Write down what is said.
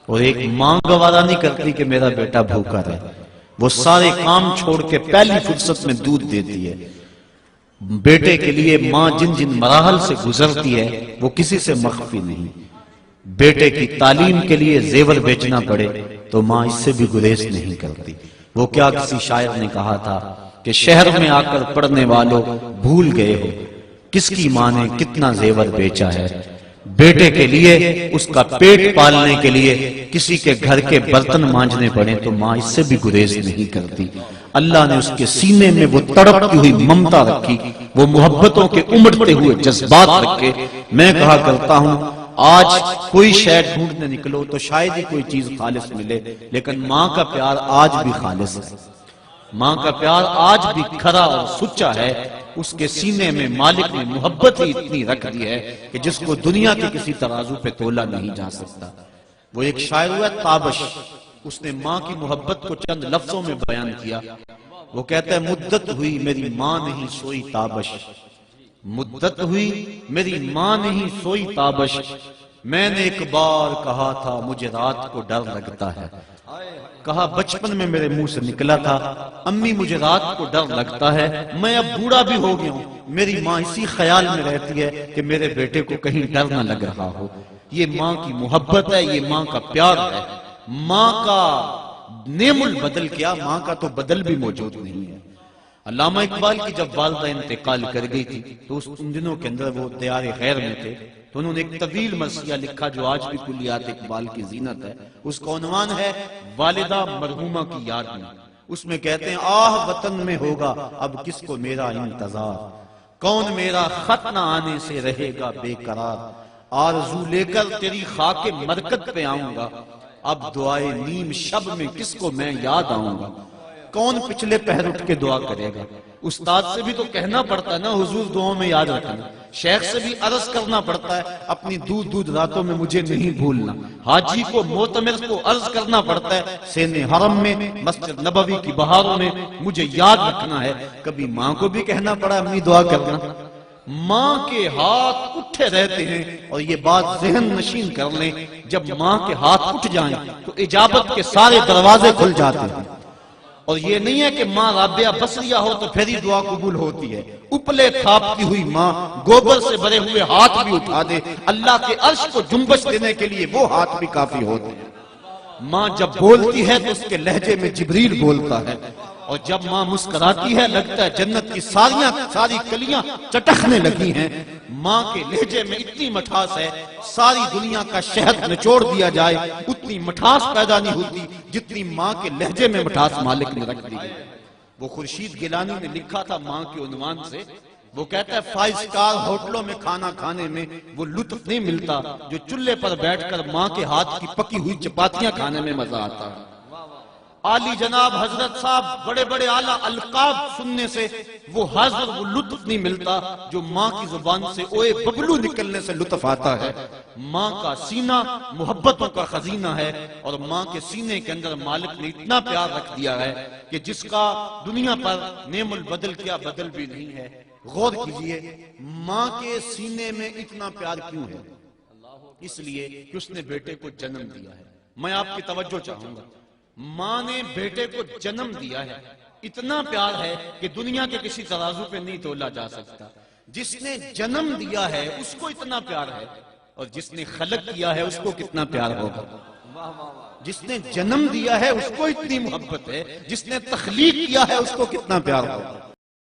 اور ایک ماں گوارا نہیں کرتی کہ میرا بیٹا بھوکا رہے، وہ سارے کام چھوڑ کے پہلی فرصت میں دودھ دیتی ہے۔ بیٹے کے لیے ماں جن جن مراحل سے گزرتی ہے وہ کسی سے مخفی نہیں۔ بیٹے کی تعلیم کے لیے زیور بیچنا پڑے تو ماں اس سے بھی گریز نہیں کرتی۔ وہ کیا کسی شاعر نے کہا تھا کہ شہر میں آ کر پڑھنے والوں بھول گئے ہو کس کی ماں نے کتنا زیور بیچا ہے۔ بیٹے کے لیے اس کا پیٹ پالنے کے لیے کسی کے گھر کے برتن مانجنے پڑے تو ماں اس سے بھی گریز نہیں کرتی۔ اللہ نے اس کے سینے میں وہ تڑپتی ہوئی ممتا رکھی، وہ محبتوں کے امڑتے ہوئے جذبات رکھے۔ میں کہا کرتا ہوں آج کوئی شے ڈھونڈنے نکلو تو شاید ہی کوئی چیز خالص ملے، لیکن ماں کا پیار آج بھی خالص ہے، ماں کا پیار آج بھی کھرا اور سچا ہے۔ اس کے سینے میں مالک نے محبت ہی اتنی رکھ دی ہے کہ جس کو دنیا کے کسی ترازو پہ تولا نہیں جا سکتا۔ وہ ایک شاعر ہوا تابش، اس نے ماں کی محبت کو چند لفظوں میں بیان کیا۔ وہ کہتا ہے مدت ہوئی میری ماں نہیں سوئی تابش، مدت ہوئی میری ماں نہیں سوئی تابش، میں نے ایک بار کہا تھا مجھے رات کو ڈر لگتا ہے۔ کہا بچپن میں میرے منہ سے نکلا تھا امی مجھے رات کو ڈر لگتا ہے، میں اب بوڑھا بھی ہو گیا ہوں، میری ماں اسی خیال میں رہتی ہے کہ میرے بیٹے کو کہیں ڈر نہ لگ رہا ہو۔ یہ ماں کی محبت ہے، یہ ماں کا پیار ہے۔ ماں کا نعم البدل کیا، ماں کا تو بدل بھی موجود نہیں ہے۔ علامہ اقبال کی جب والدہ انتقال کر گئی تھی تو ان دنوں کے اندر وہ دیار غیر میں تھے، تو انہوں نے ایک طویل مرثیہ لکھا جو آج بھی کلیات اقبال کی زینت ہے۔ اس کا عنوان ہے والدہ مرحومہ کی یاد میں۔ اس میں کہتے ہیں آہ وطن میں ہوگا اب کس کو میرا انتظار، کون میرا خط نہ آنے سے رہے گا بے قرار، آرزو لے کر تیری خاک مرکت پہ آؤں گا، اب دعائے نیم شب میں کس کو میں یاد آؤں گا، کون پچھلے پہر اٹھ کے دعا کرے گا۔ استاد سے بھی تو کہنا پڑتا ہے نا حضور دعاؤں میں یاد رکھنا، شیخ سے بھی عرض کرنا پڑتا ہے اپنی دودھ دودھ راتوں میں مجھے نہیں بھولنا، حاجی کو معتمر کو عرض کرنا پڑتا ہے سین حرم میں مسجد نبوی کی بہاروں میں مجھے یاد رکھنا ہے۔ کبھی ماں کو بھی کہنا پڑا امی دعا کرنا۔ ماں کے ہاتھ اٹھے رہتے ہیں، اور یہ بات ذہن نشین کر لیں جب ماں کے ہاتھ اٹھ جائیں تو اجابت کے سارے دروازے کھل جاتے ہیں۔ اور یہ نہیں ہے کہ ماں رابعہ بصریہ ہو تو پھر ہی دعا قبول ہوتی ہے، اپلے تھاپتی ہوئی ماں گوبر سے بھرے ہوئے ہاتھ بھی اٹھا دے، اللہ کے عرش کو جنبش دینے کے لیے وہ ہاتھ بھی کافی ہوتے ہیں۔ ماں جب بولتی ہے تو اس کے لہجے میں جبریل بولتا ہے، اور جب ماں مسکراتی ہے لگتا ہے جنت کی ساری کلیاں چٹکنے لگی ہیں۔ ماں کے لہجے میں اتنی مٹھاس ہے ساری دنیا کا شہد نچوڑ دیا جائے اتنی مٹھاس پیدا نہیں ہوتی جتنی ماں کے لہجے میں مٹھاس مالک نے رکھ دی ہے۔ وہ خورشید گیلانی نے لکھا تھا ماں کے عنوان سے، وہ کہتا ہے 5 سٹار ہوٹلوں میں کھانا کھانے میں وہ لطف نہیں ملتا جو چولہے پر بیٹھ کر ماں کے ہاتھ کی پکی ہوئی چپاتیاں کھانے میں مزہ آتا ہے۔ عالی جناب حضرت صاحب بڑے بڑے اعلیٰ القاب سننے سے وہ حاضر وہ لطف نہیں ملتا جو ماں کی زبان سے اوے ببلو نکلنے سے لطف آتا ہے۔ ماں کا سینہ محبتوں کا خزینہ ہے، اور ماں کے سینے کے اندر مالک نے اتنا پیار رکھ دیا ہے کہ جس کا دنیا پر نعم البدل کیا بدل بھی نہیں ہے۔ غور کیجئے ماں کے سینے میں اتنا پیار کیوں ہے؟ اس لیے کہ اس نے بیٹے کو جنم دیا ہے۔ میں آپ کی توجہ چاہوں گا، ماں نے بیٹے کو جنم دیا ہے، اتنا پیار ہے کہ دنیا کے کسی ترازو پہ نہیں تولا جا سکتا۔ جس نے جنم دیا ہے اس کو اتنا پیار ہے، اور جس نے خلق کیا ہے اس کو کتنا پیار ہوگا۔ جس نے جنم دیا ہے اس کو اتنی محبت ہے، جس نے تخلیق کیا ہے اس کو کتنا پیار ہوگا۔